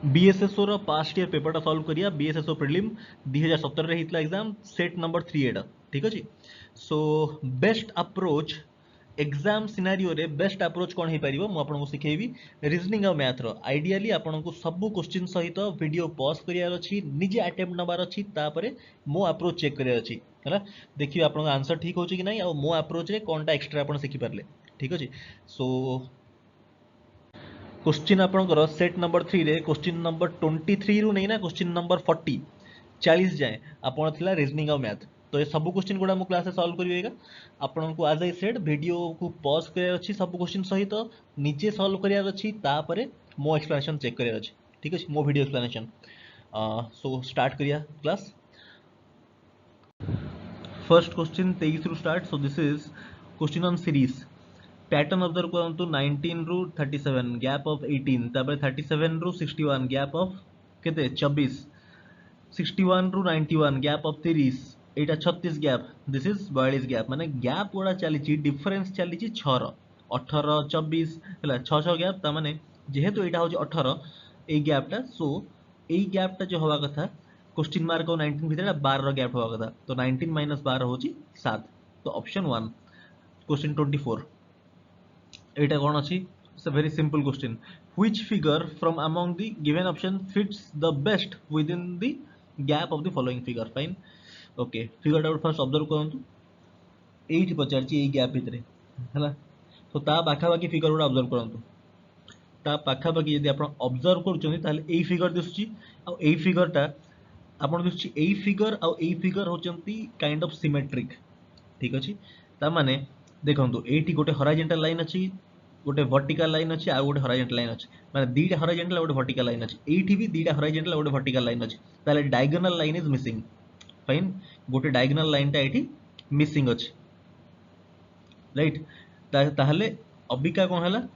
बीएसएसओ रो past year paper solve करिया बीएसएसओ prelim 2017 रे हितला exam set number 3 एटा ठीक अछि। So best approach exam scenario रे बेस्ट अप्रोच कोन हे परिबो मु आपन को सिखेबी रीजनिंग और मैथ रो आइडियली आपन को सब क्वेश्चन सहित वीडियो पॉज करियार अछि निजे अटेम्प्ट नबार अछि तापरे मो अप्रोच चेक करियार अछि हला देखिबे आपन आंसर ठीक होछि कि नै आ मो अप्रोच रे कोनटा एक्स्ट्रा आपन सिखि परले ठीक अछि। सो क्वेश्चन आपनकर सेट नंबर 3 रे क्वेश्चन नंबर 23 रु नहीं ना क्वेश्चन नंबर 40 जाए आपन थिला रीजनिंग और मैथ तो ये सब क्वेश्चन गुडा मु क्लास सॉल्व करिएगा आपन को आज आई सेड वीडियो को पॉज करिया अछि सब क्वेश्चन सहित नीचे सॉल्व करिया अछि तापरे मो एक्सप्लेनेशन चेक करिया अछि ठीक अछि मो वीडियो एक्सप्लेनेशन। सो स्टार्ट करिया क्लास फर्स्ट क्वेश्चन 23 रु start. So this is question on series pattern observe करंतु 19 रु 37 गैप ऑफ 18 तापर 37 रु 61 गैप ऑफ केते 24 61 रु 91 gap of 30 Etah 36 gap this is 42 gap माने गैप गुडा चली डिफरेंस चली 6 रो 18 24 हला 6 गैप ता माने जेहेतु एटा हो 18 ए गैपटा सो ए गैपटा जो हवा कथा क्वेश्चन मार्क और 19 भितर 12 रो गैप हवा कथा तो 19 माइनस 12 होची 7 तो ऑप्शन 1 क्वेश्चन 24 एटा कोन अछि it's a very simple question which figure from among the given option fits the best with in the gap of the following figure fine okay figure टा first observe करंतु एठी पचारची a gap भितरे हला तो ता पाखा बाकी फिगर गुडा ऑब्जर्व करंतु ता पाखा बाकी यदि आपण ऑब्जर्व करूचनी ताले ए फिगर दिसुची आ ए फिगर टा आपण दिसुची ए फिगर आ ए फिगर होचंती काइंड ऑफ सिमेट्रिक ठीक अछि ता माने देखंतु एठी गोटे हॉरिजॉन्टल लाइन अछि गोटे वर्टिकल लाइन अछि आ गोटे हॉरिजॉन्टल लाइन अछि माने दीटा हॉरिजॉन्टल गोटे वर्टिकल लाइन अछि एठी भी दीटा हॉरिजॉन्टल गोटे वर्टिकल लाइन अछि ताले diagonal line is missing fine गोटे डायगोनल लाइन टा एठी मिसिंग अछि राइट ताहले अबिका कोन हला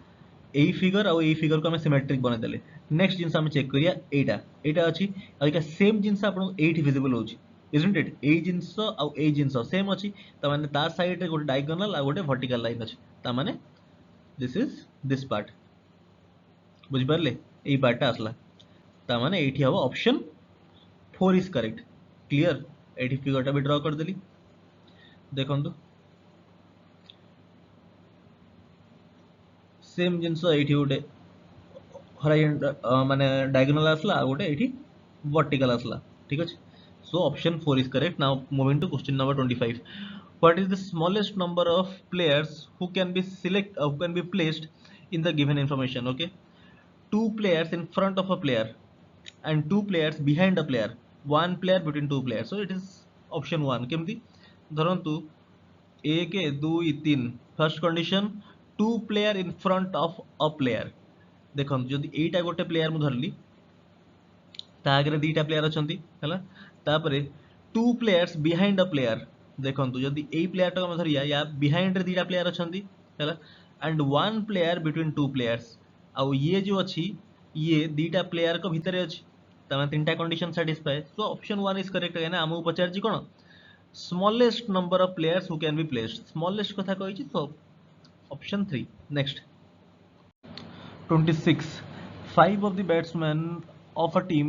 ए फिगर और ए फिगर को हम सिमेट्रिक बना देले नेक्स्ट जिंस हम चेक करिया एटा एटा अछि अबिका सेम जिंस आपन एठी विजिबल होछि isn't it ए जिंस और ए जिंस सेम अछि त माने ता साइड रे गोटे डायगोनल आ गोटे वर्टिकल लाइन अछि त माने दिस इज दिस पार्ट बुझ परले ए पार्ट आसला त माने एठी हबो ऑप्शन 4 इज करेक्ट क्लियर एठी फिगर टा भी ड्रा कर देली देखंतु सेम जिंस एठी गोटे हॉरिजॉन्टल माने डायगोनल आसला आ गोटे एठी वर्टिकल आसला ठीक अछि so option 4 is correct now moving to question number 25 what is the smallest number of players who can be who can be placed in the given information okay two players in front of a player and two players behind a player one player between two players so it is option 1 केमती धरंतु 1 2 3 first condition two player in front of a player देखो जदि एटा गोटे player मु धरली ता आगे दीटा player अछंती हला तापरे two players behind a player देखंतु जदि एई प्लेयर टा हम धरिया या बिहाइंड रे दीटा प्लेयर अछंती हला and one player between two players आ ये जो अछि ये दीटा प्लेयर को भितरे अछि तमे तीनटा condition satisfy so option 1 is correct है ना हमहु पचार जी कोन smallest number of players who can be placed smallest कथा कहि छी तो option 3 next 26 5 of the batsmen of a team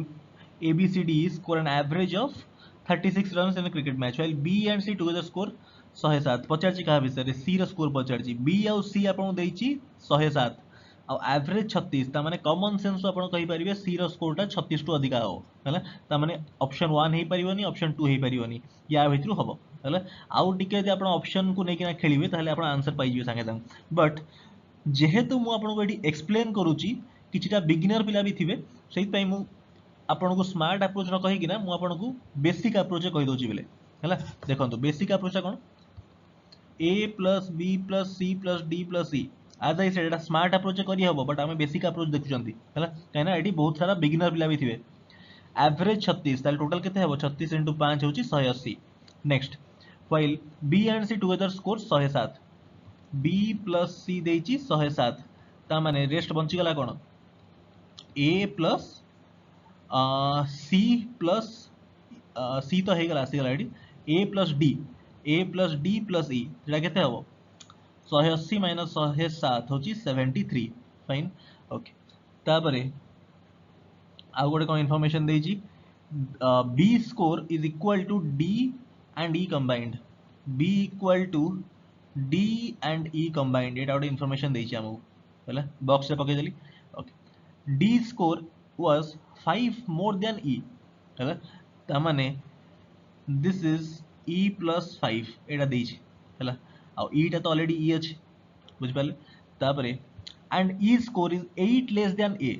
ABCD score an average of 36 runs in a cricket match while B and C together score 107 पचारची कहा विषय सी रो score पचारची B और C आपन देइची 107 और average 36 ता माने कॉमन सेंस आपन कहि परिबे C रो स्कोर टा 36 टू अधिका हो हला ता माने ऑप्शन 1 हेई परिबोनी ऑप्शन 2 हेई परिबोनी या भितरु हबो हला आउ टिके जे आपन ऑप्शन को नै किना खेलिबे ताले आपन आंसर पाइ जिवे संगे संग बट जेहेतु मु आपन को एठी एक्सप्लेन करूची किछिटा बिगिनर पिला भी थिबे सेहि पई मु आपन को स्मार्ट अप्रोच न कहि कि ना मु आपन को बेसिक अप्रोच कहि दोची बेले हला देखंतु basic approach cone a + b + c + d + e आज आई सेटा स्मार्ट अप्रोच करि हबो बट हम बेसिक अप्रोच देखुचंती हला काइना एठी बहुत सारा बिगिनर पिला भी थिबे एवरेज 36 ताले टोटल केते हबो 36 * 5 होची 180 next while b and c together score 107 b + c देइची 107 ता माने रेस्ट बंची गला कोन a + c + c तो हे गला सी गला एठी a + d + e जेटा केते हबो 180 - 107 होची 73 फाइन ओके तापरे आउ गोटे कौन इनफॉरमेशन देछि B score is equal to D and E combined B equal to D and E combined एटा गोटे इनफॉरमेशन देछि हमहु हैला बॉक्स रे पके देली okay D score was 5 more than E हैला ता माने दिस इज ई प्लस 5 एटा देछि हैला आ ई टा तो ऑलरेडी ई अछि बुझ पाले तापरे and E score is 8 less than A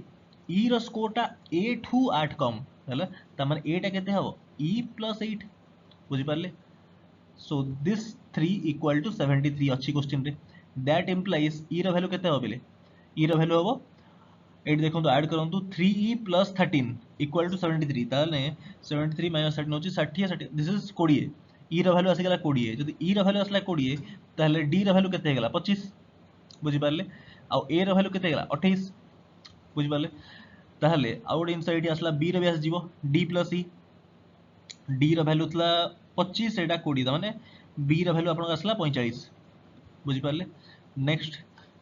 E रो स्कोर टा ए ठू 8 कम हैला त माने ए टा केते हबो ई प्लस 8 बुझि पाले सो दिस 3 इक्वल टू 73 अछि क्वेश्चन रे दैट इंप्लाइज ई रो वैल्यू केते हबो बेले ई रो वैल्यू हबो एट देखो तो ऐड करंतु 3e प्लस 13 इक्वल टू 73 ताले 73 माइनस 13 होची 60 60 दिस इज 20 ई रो वैल्यू आसी गेला 20 जदी ई रो वैल्यू आसला 20 ताले डी रो वैल्यू केते गेला 25 बुझि पाले आ ए रो वैल्यू केते गेला 28 बुझि पाले ताले आउट इनसाइड आसला बी रो भी आस जीवो डी प्लस ई डी रो वैल्यू थला 25 एटा 20 त माने बी रो वैल्यू आपन आसला 45 बुझि पाले नेक्स्ट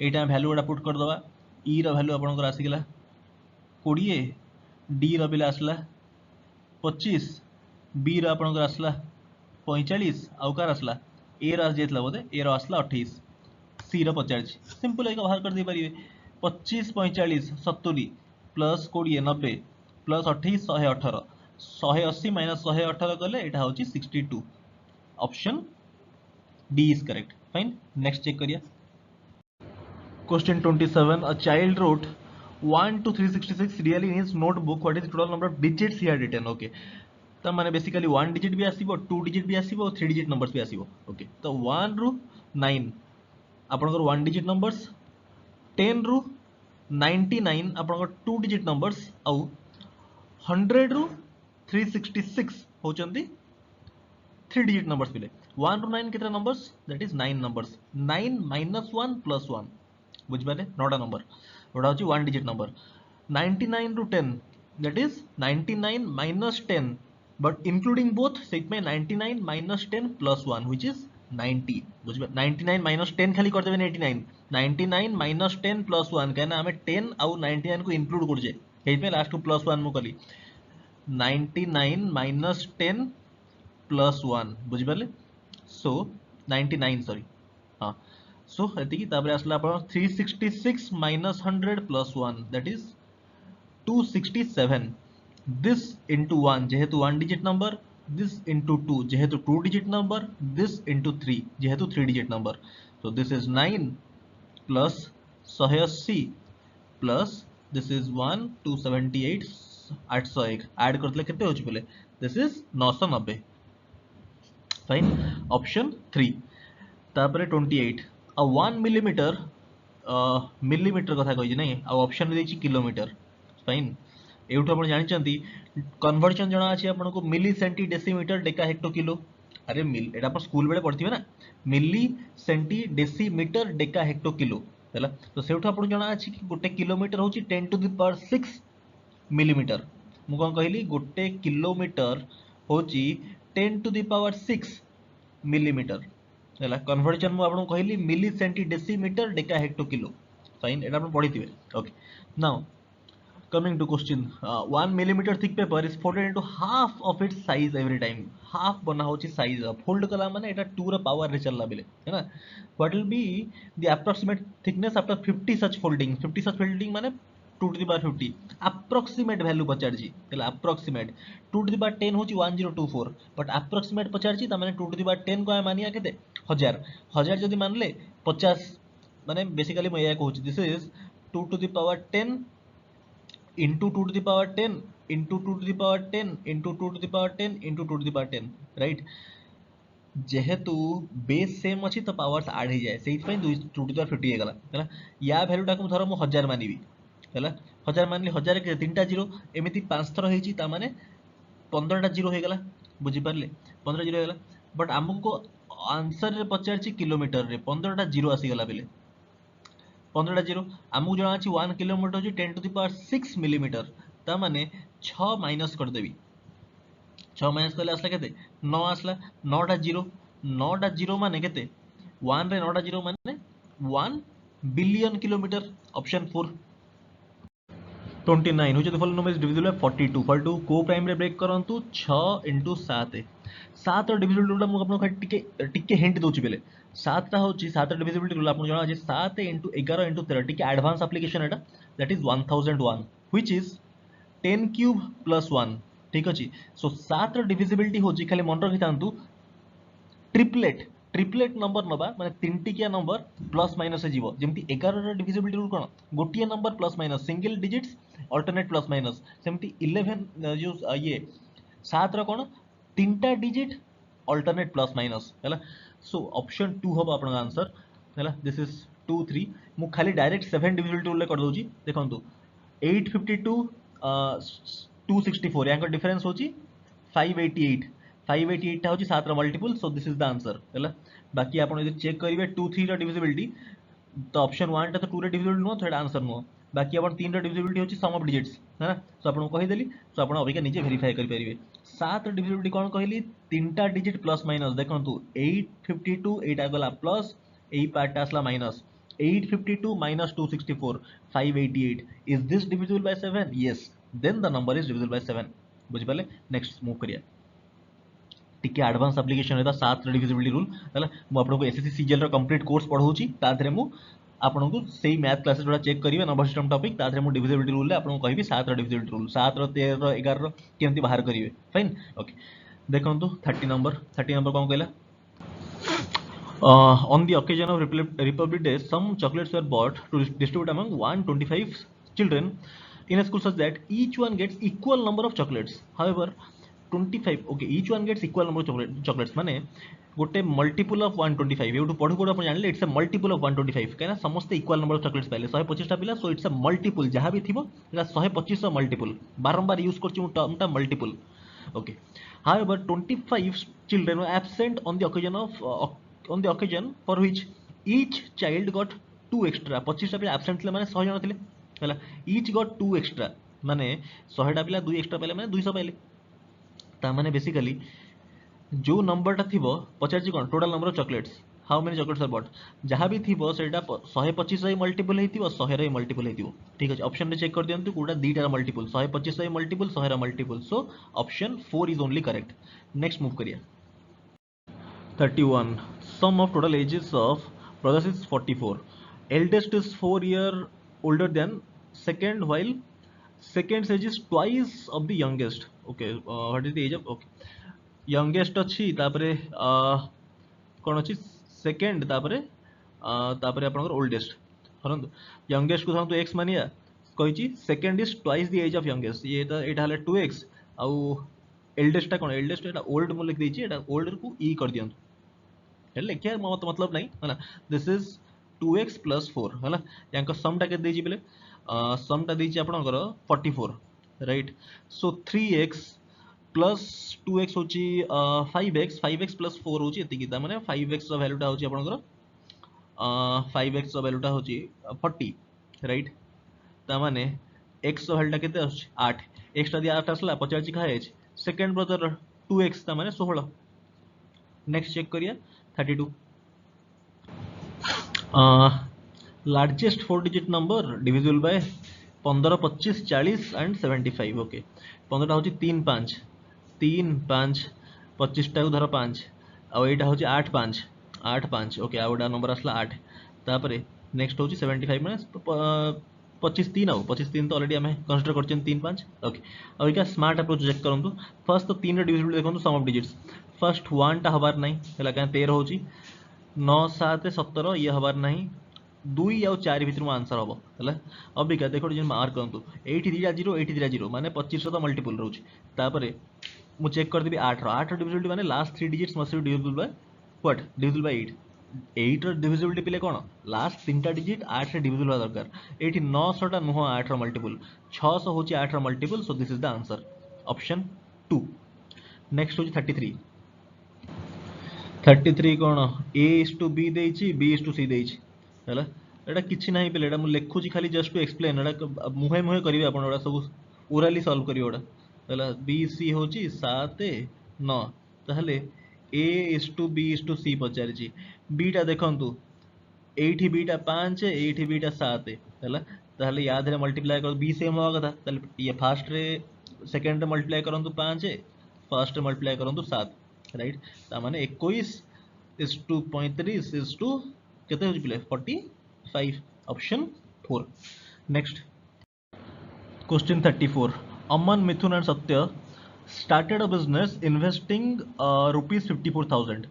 एटा वैल्यू एटा पुट कर दबा ई रो वैल्यू आपन आसी गेला 20 डी रो बिल आसला 25 बी रो आपन आसला 45 आउ कार आसला ए रो आस जेतला बोदे ए रो आसला 28 सी रो 50 सिंपल एक बाहर कर दे परिबे 25 45 70 प्लस 20 90 प्लस 28 118 180 माइनस 118 कले एटा होची 62 option D is correct fine next check करिया Question 27. A child wrote 1 to 366 really in his notebook. What is the total number of digits he had written? Okay. तो माने बेसिकली 1 डिजिट भी आसीबो 2 digit भी आसीबो 3 digit numbers भी आसीबो okay तो 1 रु 9 आपनकर 1 digit numbers 10 रु 99 आपनकर 2 डिजिट नंबर्स आउ 100 रु 366 होचंदी 3 डिजिट नंबर्स पिले 1 रु 9 कितना numbers that is 9 numbers 9 minus 1 plus 1 बुझिपारे 9टा नंबर ओडा होची 1 डिजिट नंबर 99 रु 10 that is 99 minus 10 but including both set में 99 माइनस 10 प्लस 1 व्हिच इज 90 बुझिबे 99 माइनस 10 खाली कर देबे 89 99 माइनस 10 प्लस 1 कहना हमें 10 आउ 99 को इंक्लूड कर जे एई पे लास्ट को प्लस 1 मु कली 99 माइनस 10 प्लस 1 बुझिपाले सो 99 सॉरी हां सो एति की ताबरे असला आपण 366 minus 100 plus 1 that is 267 this into 1 जेहेतु 1 डिजिट नंबर this into 2 जेहेतु 2 डिजिट नंबर this into 3 जेहेतु 3 digit number so this is 9 plus 180 plus this is 1 278 801 add करतले केते होची पले this is 990 फाइन ऑप्शन 3 तापरे 28 a 1 मिलीमीटर मिलीमीटर कथा कहि नै आ ऑप्शन देछि किलोमीटर फाइन एउठ आपण जानि चंती कन्वर्जन जणा अछि आपण को milli centi decimetre deca hecto kilo अरे मिल एटा आपण स्कूल बेले पढथिबे ना milli centi decimetre deca hecto kilo हैला तो सेउठ आपण जणा अछि कि गोटे किलोमीटर होछि 10 टू द पावर 6 मिलीमीटर मु कोन कहली गोटे किलोमीटर होछि 10 टू द पावर 6 मिलीमीटर हैला कन्वर्जन मु आपण कहली milli centi decimetre deca hecto kilo fine एटा आपण पढिथिबे okay now coming to question 1 millimeter thick paper is folded into half of its size every time half बना होची size fold कला माने एटा 2 रा पावर रे चलला बेले है ना what will be the approximate thickness after 50 such folding माने 2 to the power 50 approximate value पचार जी तला approximate 2 to the power 10 होची 1024 but approximate पचार जी त माने 2 to the power 10 को मानिया केते 1000 जदी मानले 50 माने बेसिकली मैं या कहूची this is 2 to the power 10 into 2 to the power 10 into 2 to the power 10 into 2 to the power 10 into 2 to the power 10 right जेहेतु बेस सेम अछि तो पावर्स ऐड हो जाए सेहि पई 2 टू द पावर 50 हेगला हैला या वैल्यू टा को धरो मु 1000 मानिबी हैला 1000 मानली 1000 के तीनटा जीरो एमिति 5 थर हेची ता माने 15 टा जीरो हेगला बुझी परले 15 जीरो हेगला बट हमको आंसर रे पचार छी किलोमीटर रे 15 टा जीरो आसी गला बेले 15 जीरो आमु जणा अछि 1 किलोमीटर होची 10 टू द पावर 6 मिलीमीटर ता माने 6 माइनस कर देबी 6 माइनस करले आसला केते 9 आसला 9 टा जीरो माने केते 1 रे 9 टा जीरो माने 1 billion kilometre option 4 29 which of the following number is divisible by 42 42 को प्राइम रे ब्रेक करंतु 6 into 7 7 ର डिविजिबिलिटी रूल मु आपन टिके हिंट दोची बेले 7 टा होची 7 ର डिविजिबिलिटी रूल आपन जणा जे 7 into 11 into 13 टिके advance application Etah that is 1001 which is 10 cube plus 1 ठीक अछि सो 7 ର डिविजिबिलिटी होची खाली मन रखि तांतु ट्रिपलेट नंबर नबा माने तीन टिकिया नंबर प्लस माइनस से जीवो जेमति 11 ର डिविजिबिलिटी रूल कोन गोटिए number plus minus single digits alternate plus minus सेमति 11 जो ये 7 ର कोन तीनटा डिजिट अल्टरनेट प्लस माइनस हैला सो ऑप्शन 2 होबा आपन आंसर हैला दिस इज 2 3 मु खाली डायरेक्ट 7 डिविजिबिलिटी रूल ले कर दोची देखंतु 852 264 याका डिफरेंस होची 588 588 टा होची 7 ର multiple so this is the answer हैला बाकी आपण यदि चेक करिवे 2 3 ର डिविजिबिलिटी तो ऑप्शन 1 टा तो 2 ର डिविजिबिलिटी नो थर्ड आंसर नो बाकी आपण 3 ର डिविजिबिलिटी होची सम ऑफ डिजिट्स है ना सो आपण कहि देली सो आपण अबिका नीचे वेरीफाई करि परिवे 7 ର डिविजिबिलिटी कोन कहली तीनटा डिजिट प्लस माइनस देखंतु 852 एटा गला प्लस एई पार्ट आसला minus 852 minus 264 588 is this divisible by 7 yes then the number is divisible by 7 बुझ पाले नेक्स्ट मूव करिया टिके एडवांस एप्लीकेशन हेता 7 ର डिविजिबिलिटी रूल हला मु आपन को एसएससी सीजीएल रो कंप्लीट कोर्स पढौची ता धरे मु आपन को सेही मैथ क्लासेस जोडा चेक करिवे नंबर सिस्टम टॉपिक ता धरे मु डिविजिबिलिटी रूल ले आपन को कहिबी 7 ର डिविजिबिलिटी रूल 7 ର 13 ର 11 ର केमती बाहर करिवे फाइन ओके देखंतु 30 नंबर कोन कहला on the occasion of Republic Day, some chocolates were bought to distribute among 125 children in a school such that each one gets equal number of chocolates. However, 25 okay each one gets equal number of chocolates माने गोटे multiple of 125 एवटू पढु पढु अपन जानले it's a multiple of 125 कहना समस्त equal number of chocolates पाइले 125 टा पिला so it's a multiple जहां भी थिबो एटा 125 रो मल्टीपल बारंबार यूज करछि मु टर्म टा multiple okay however 25 children were absent on the occasion for which each child got 2 extra 25 टा पिला एब्सेंट ले माने 100 जण थिले हला each got 2 extra माने 100 टा पिला 2 एक्स्ट्रा पाइले माने 200 पाइले ता माने बेसिकली जो नंबर टा थिबो पचारची कोन total number of chocolates how many chocolates are bought जहां भी थिबो सेटा 125 रे मल्टीपल हेतिबो 100 रे मल्टीपल हेतिबो ठीक अछि ऑप्शन रे चेक कर दियंतु कोडा दीटा रे मल्टीपल 125 रे मल्टीपल 100 रे multiple so option 4 is only correct next move करिया 31 sum of total ages of brothers is 44 eldest is 4 year older than second while second's age is twice of the youngest okay what is the age of okay youngest अछि तापरे कोन अछि second तापरे आपनकर oldest हरंतु youngest को धरंतु x मानिया कहिछि second is twice the age of youngest ये एटा हले 2x आउ एल्डेस्ट टा कोन एल्डेस्ट एटा ओल्ड मु लिख देछि एटा ओल्ड को e कर दियंतु लिखिया मतलब नहीं है ना दिस इज 2x plus 4 है ना यांका सम टा के देजी बेले सम टा देजी आपनकर 44 right so 3x plus 2x होची 5x plus 4 होची एति की ता माने 5x रो वैल्यू टा होची आपनकर 5x रो वैल्यू टा होची 40 राइट ता माने x रो वैल्यू टा केते आछी 8 x टा दिया 8 आसला पचाची खाए सेकंड ब्रदर 2x ता माने 16 नेक्स्ट चेक करिया 32 largest 4 digit number divisible by 15 25 40 and 75 okay 15 टा होची 3 5 3 5 25 टा धर 5 आ एटा होची 8 5 8 5 ओके आउडा नंबर असला 8 तापरे नेक्स्ट होची 75 माने 25 3 आउ 25 3 तो ऑलरेडी हमें कंसीडर करछन 3 5 ओके अब इका स्मार्ट अप्रोच चेक करंतु फर्स्ट तो 3 रे डिविजिबिलिटी देखंतु सम ऑफ डिजिट्स फर्स्ट 1 टा हबार नहीं हला का 13 होची 9 7 17 ये हबार नहीं 2 या 4 भीतर में आंसर हबो हला अब इका देखो जे मार्क करंतु 83 माने 25 तो मल्टीपल रहउची तापरे मु चेक कर देबी 8 रो डिविजिबिलिटी माने last 3 digits must be divisible by what divisible by 8 रो डिविजिबिलिटी पिले कोन लास्ट 3टा डिजिट 8 रे डिविजिबल बा दरकार एठी 900 टा नुह 8 रो मल्टीपल 600 होची 8 रो multiple so this is the answer option 2 next होची 33 कोन a is to b देछि b is to c देछि हला एटा किछि नाही पेले एटा मु लेखुची खाली जस्ट टू एक्सप्लेन एटा मुहे मुहे करिवे आपण एटा सब ओरली सॉल्व करियो एटा हला b c होची 7 9 ताहले a is to b is to c पचारिछि b टा देखंतु एठी b टा 5 एठी b टा 7 हला ताहले याद रे मल्टीप्लाई कर बी सेम होगा कथा ताहले ये फास्ट रे सेकंड रे मल्टीप्लाई करंतु 5 फर्स्ट रे मल्टीप्लाई करंतु 7 राइट ता माने 21 इज टू 35 इज टू केते होची पिले 45 option 4 next question 34 Aman, Mithun and Satya started a business investing rupees 54,000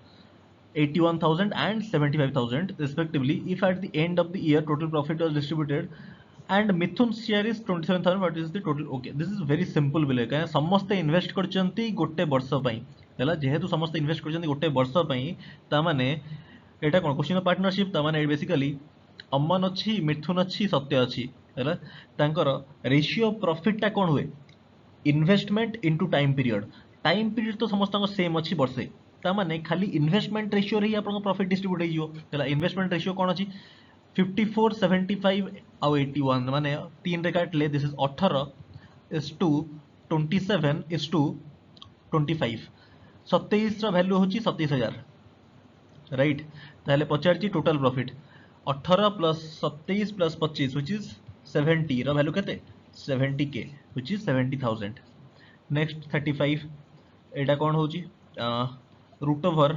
81,000 and 75,000 respectively. If at the end of the year total profit was distributed and Mithun's share is 27,000, what is the total? Okay, this is very simple बिले कहीं समस्ते invest करचंती गोटे वर्ष पई हैला जेहेतु समस्ते invest करचंती गोटे वर्ष पई ता माने एटा कोन क्वेश्चन पार्टनरशिप ता माने बेसिकली अमन अछि मिथुन अछि सत्य अछि हैला तांकर रेशियो ऑफ प्रॉफिट ता कोन हुए इन्वेस्टमेंट इनटू टाइम पीरियड तो समस्त सेम अच्छी वर्षे ता माने खाली इन्वेस्टमेंट रेशियो रे आपन प्रॉफिट डिस्ट्रीब्यूट हे जिवो तला इन्वेस्टमेंट रेशियो कोन अछि 54 75 आ 81 माने तीन रे काटले this is 18 is to 27 is to 25 27 रा वैल्यू होची 27000 राइट ताले पचारची total profit 18 plus 27 plus 25 which is 70 रा वैल्यू केते 70k which is 70,000 next 35 एटा कौन होची root over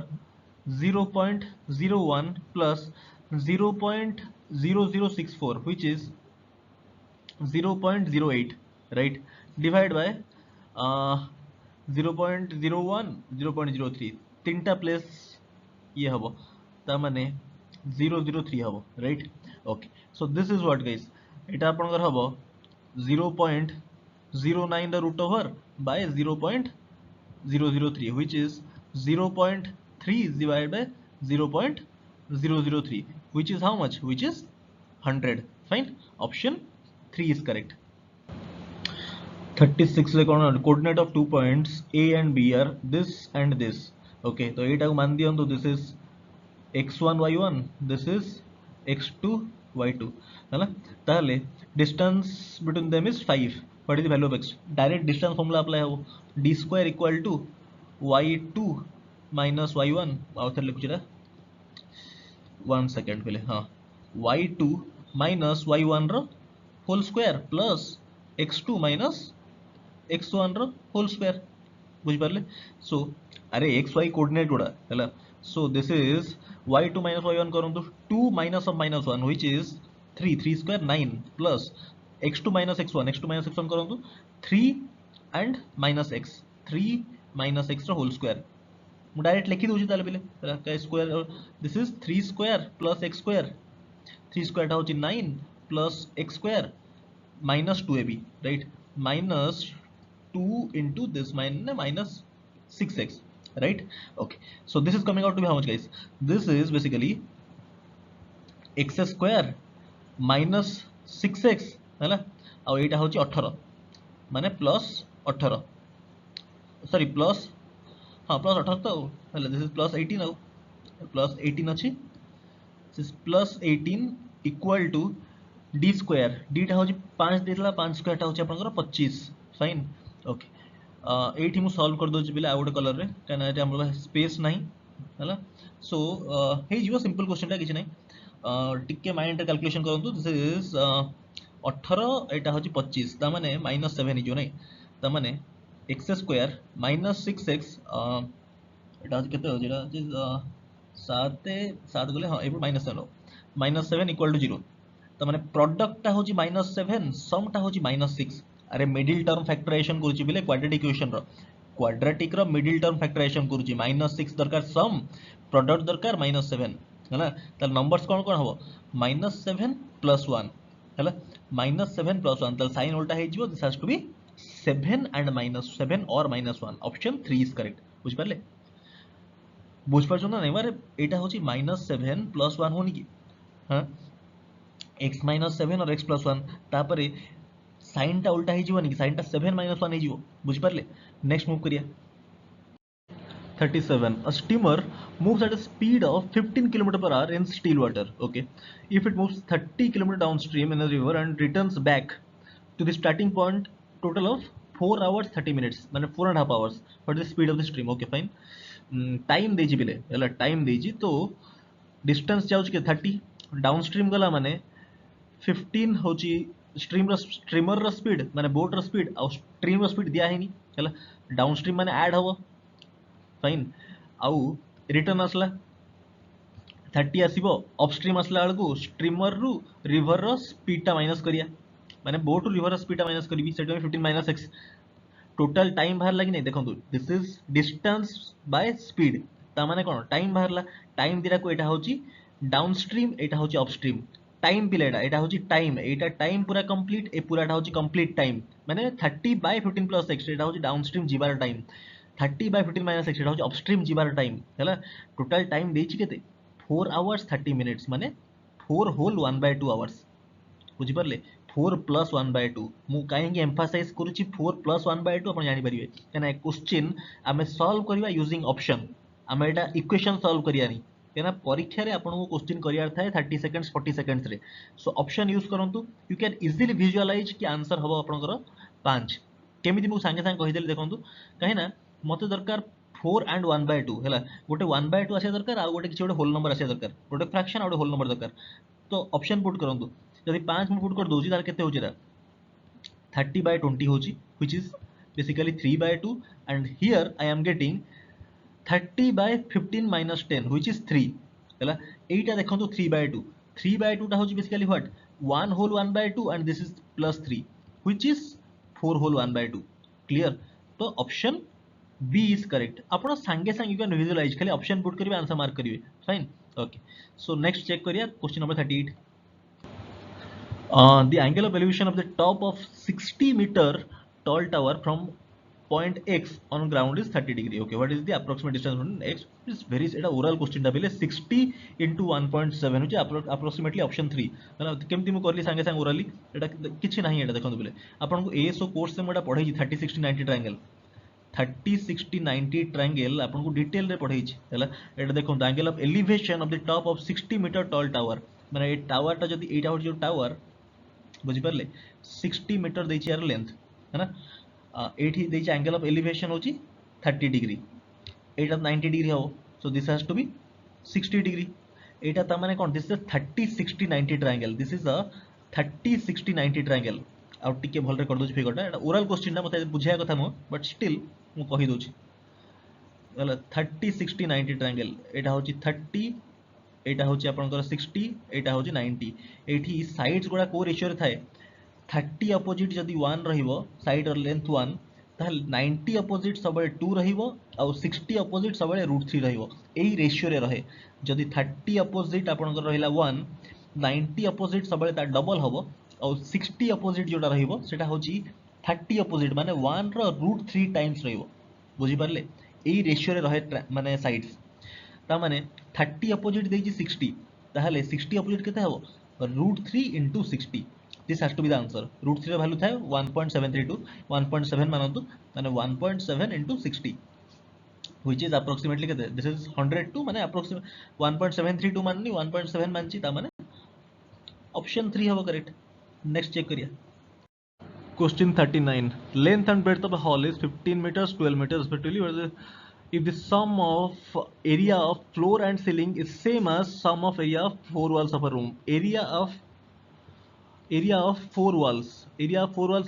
0.01 plus 0.0064 which is 0.08 right divide by 0.01 0.03 तीनटा प्लेस ये हबो ता माने 003 हबो right okay so this is what guys एटा आपनकर हबो 0.09 the root over by 0.003 which is 0.3 divided by 0.003 which is how much which is 100 fine option 3 is correct 36 ले कौन coordinate of 2 points A and B are this and this okay तो एटा को मान दियन तो this is x1 y1 this is x2 y2 है ना ताले distance between them is 5 what is the value of x direct distance formula apply हो d square equal to y2 minus y1 और फिर लिखुचरा 1 second पहले हाँ y2 minus y1 रो whole square plus x2 minus x1 रो whole square बुझ Parle so अरे xy coordinate गुड़ा हैला so this is y2 minus y1 करूँ तो 2 minus of minus 1 which is 3 square 9 plus x2 minus x1 करूँ तो 3 and minus x 3 minus x whole square मु direct लिखि दोछि ताले पहिले का square this is 3 square plus x square 3 square टा होछि 9 plus x square minus 2ab right minus 2 into this minus 6x right okay so this is coming out to be how much guys this is basically x square minus 6x है ना और एटा होची 18 माने plus 18 sorry plus हाँ plus 18 तो हेला this is plus 18 आउ plus 18 अछि this plus 18 equal to d square d टा होची 5 देतला 5 स्क्वायर टा होची आपनकर 25 फाइन ओके एठी मु सॉल्व कर दोछि बिले आउट कलर रे काना एटा हमर स्पेस नाही हैला सो हे जीवो सिंपल क्वेश्चन टा किछ नाही टिके माइंड कैलकुलेशन करंतु दिस इज 18 एटा होची 25 ता माने -7 हिजो नै ता माने x स्क्वायर -6x एटा होची केते हो जेरा 7 गले हां एबो -7 इक्वल टू 0 ता माने प्रोडक्ट ता होची -7 सम ता होची -6 अरे मिडिल टर्म फैक्टराइजेशन करूची बिले क्वाड्रेटिक इक्वेशन रो क्वाड्रेटिक रो मिडिल टर्म फैक्टराइजेशन करूची -6 दरकार सम प्रोडक्ट दरकार -7 हैला त नंबर्स कोन कोन हबो -7 + 1 हैला -7 + 1 त साइन उल्टा हे जिवो this has to be 7 and -7 or -1 option 3 is correct बुझ पारले बुझ पारछो ना नै मारे एटा होची -7 + 1 होनी की हां x -7 और x + 1 तापरे साइन टा उल्टा हे जिवो नि साइन टा 7 - 1 हे जिवो बुझ पारले नेक्स्ट मूव करिया 37 a steamer moves at a speed of 15 km/h in still water okay if it moves 30 km downstream in a river and returns back to the starting point total of 4 hours 30 minutes माने 4.5 hours what is the speed of the stream okay fine time देजी बिले हैला time देजी तो distance जाउछ के 30 downstream गला माने 15 होची streamer speed माने बोट स्पीड आ स्ट्रीम स्पीड दिया है हला डाउन स्ट्रीम माने ऐड हबो फाइन आउ रिटर्न आसला 30 आसीबो अपस्ट्रीम आसला बेलू स्ट्रीमर रु रिवर रो स्पीड टा माइनस करिया माने बोट रु रिवर रो स्पीड टा माइनस करबी सेटा 15 माइनस x टोटल टाइम बाहर लगी नहीं देखो this is distance by speed ता माने कोन टाइम बाहरला टाइम दिरा को एटा होची डाउनस्ट्रीम एटा होची अपस्ट्रीम टाइम पिलेटा एटा होची टाइम एटा टाइम पूरा कंप्लीट ए पूराटा होची कंप्लीट टाइम माने 30 बाय 15 प्लस x एटा होची डाउनस्ट्रीम जिबार टाइम 30 बाय 15 माइनस x एटा होची अपस्ट्रीम जिबार टाइम हैला टोटल टाइम देछि केते 4 आवर्स 30 मिनिट्स माने 4 होल 1/2 आवर्स बुझी परले 4 प्लस 1/2 मु कहीं एम्फासाइज करूची 4 प्लस 1/2 अपन जानि परिबे केना क्वेश्चन आमे सॉल्व करबा यूजिंग ऑप्शन आमे एटा इक्वेशन सॉल्व करियानी केना परीक्षा रे आपन को क्वेश्चन करियार थाए 30 सेकंड्स 40 सेकंड्स रे सो ऑप्शन यूज करंतु यू कैन इजीली विजुअलाइज कि आंसर हबो आपनकर 5 केमिति मु संगे संग कहि देली देखंतु कहिना मते दरकार 4 एंड 1/2 हैला गोटे 1/2 आसे दरकार आ गोटे किछि गोटे होल नंबर आसे दरकार गोटे फ्रैक्शन और होल नंबर दरकार तो ऑप्शन पुट करंतु जदि 5 मु पुट कर दोजी तार केते होची रा 30/20 होची which is basically 3/2 and here I am getting 30/15 minus 10 which is 3 हैला एटा देखंतु 3/2 3/2 टा होची basically what 1 whole 1/2 and this is plus 3 which is 4 whole 1/2 clear तो ऑप्शन B is correct आपण संगे संग यू कैन विजुअलाइज खाली ऑप्शन पुट करिवे आंसर मार्क करिवे fine okay so next check करिया question number 38 the angle of elevation of the top of 60-meter tall tower from point x on ground is 30 degree okay what is the approximate distance from x is very eta oral question ta bele 60 into 1.7 which approximately option 3 मतलब केमती मु करली संगे संग orally एटा किछि नाही एटा देखंतु बले आपन को एसो कोर्स से मोटा पढै 30 60 90 ट्रायंगल 30 60 90 ट्रायंगल आपन को डिटेल रे पढै छी हला एटा देखंतु angle of elevation of the top of 60 metre tall tower माने ए टावर टा जदी एटा हो जो टावर बुझी परले 60 मीटर देछि यार लेंथ है ना एठी देछि एंगल ऑफ एलिवेशन होची 30 डिग्री एटा 90 डिग्री हो so this has to be 60 degree एटा त माने कोन this is 30 60 90 triangle this is a 30 60 90 triangle आ टिके भल रे कर दोछि फिगरटा एटा ओरल क्वेश्चन ना मते बुझाया कथा मो बट स्टिल मु कहि दोछि हला 30 60 90 ट्रायंगल एटा होची 30 एटा होची आपनकर 60 एटा होची 90 एठी साइड्स गुडा को रेशियो रे थाए 30 अपोजिट जदी 1 रहिबो साइड और लेंथ 1 ताहल 90 अपोजिट सबले 2 रहिबो आ 60 अपोजिट सबले √3 रहिबो एही रेशियो रे रहे जदी 30 अपोजिट आपनकर रहिला 1 90 अपोजिट सबले ता डबल हबो आ 60 अपोजिट जोटा रहिबो सेटा होची 30 अपोजिट माने 1 रो √3 टाइम्स रहिबो बुझी परले एही रेशियो रे रहे माने साइड्स ता माने 30 अपोजिट देछि 60 ताहले 60 अपोजिट केते हबो √3 into 60 this has to be the answer √3 ର value थाए 1.732 1.7 मानंतु माने 1.7 into 60 which is approximately केते this is 102 माने approximate 1.732 माननी 1.7 मानची ता माने ऑप्शन 3 हबो करेक्ट नेक्स्ट चेक करिया question 39 length and breadth of a hall is 15 meters 12 meters respectively where the if the sum of area of floor and ceiling is same as sum of area of four walls of a room area of four walls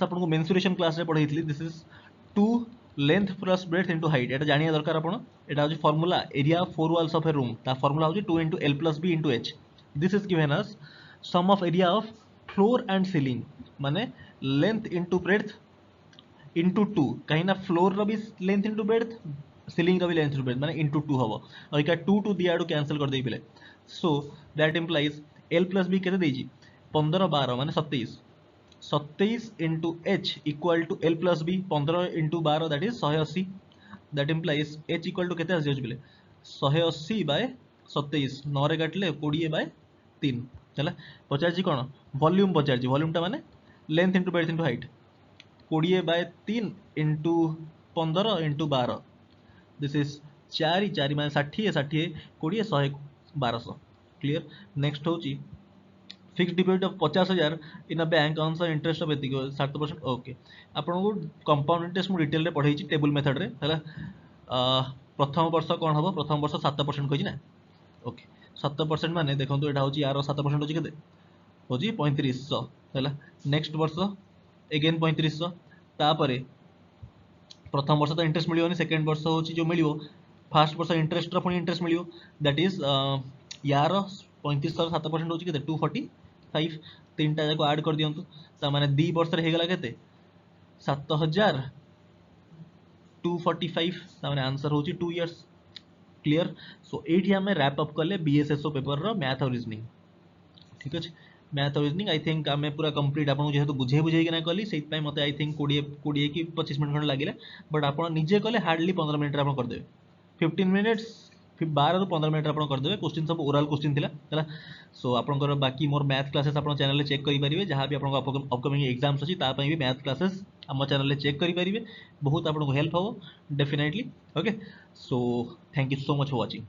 अपन को mensuration class रे पढाइतली this is 2 length plus breadth into height एटा जानिया दरकार आपण एटा होची formula area of four walls of a room ता फार्मूला होची 2 into l plus b into h this is given as sum of area of floor and ceiling माने length into breadth into 2 कहीं ना फ्लोर रो भी length into breadth ceiling रो भी length into breadth माने इनटू 2 हबो और इका 2 2 दिया आडू कैंसिल कर देई पिले so that implies l plus b केते देजी 15 12 माने 27 27 into h equal to l plus b 15 into 12 that is 180 that implies h equal to केते आसी बिले 180 by 27 9 रे काटले 20 by 3 चला पचार जी कोन वॉल्यूम पचार जी वॉल्यूम टा माने length into breadth into height 20 by 3 into 15 into 12 this is 4 4 माने 60 60 20 100 1200 क्लियर नेक्स्ट होची fixed deposit of 50,000 in a bank on interest of एतिक 7% ओके आपन को कंपाउंड इंटरेस्ट मु डिटेल रे पढाई छी टेबल मेथड रे हला प्रथम वर्ष कोन हबो प्रथम वर्ष 7% कहि ना ओके 7% माने देखंतु एटा होची यार 7% होची केते हो 3500 है। नेक्स्ट वर्ष एगेन 3500 तापर प्रथम वर्ष तो इंटरेस्ट मिलियोनी सेकेंड वर्ष हूँ जो मिल फास्ट वर्ष इंटरेस्ट पुणी इंटरेस्ट मिल दैट इज यार 3500 7% हो 245 तीन टा जाक आड कर दिंतु ताने 2 वर्ष होगा के 7245 ताने आंसर हूँ 2 इयर्स क्लियर। सो ये आम रैप अप कले बीएसएसओ पेपर रो मैथ और रीजनिंग ठीक अच्छे मैथ और रीजनिंग आई थिंक आम पूरा कंप्लीट आपको जेहतु बुझे बुझे कली से मत आई थिंक 20 कि 25 मिनट खंड लगे बट आप निजे कले हार्डली 15 मिनट आप करदे 15 मिनिट्स 12 ରୁ 15 मिनट आप करदे क्वेश्चन सब ओराल क्वेश्चन थिला सो आपंकर बाकी मोर मैथ क्लासेस आप चैनल चेक करेंगे जहाँ भी आप अपकमिंग एग्जाम्स अच्छी भी मैथ क्लासेस आम चैनल चेक करेंगे बहुत आपको हेल्प हो definitely okay. So thank you so much for watching.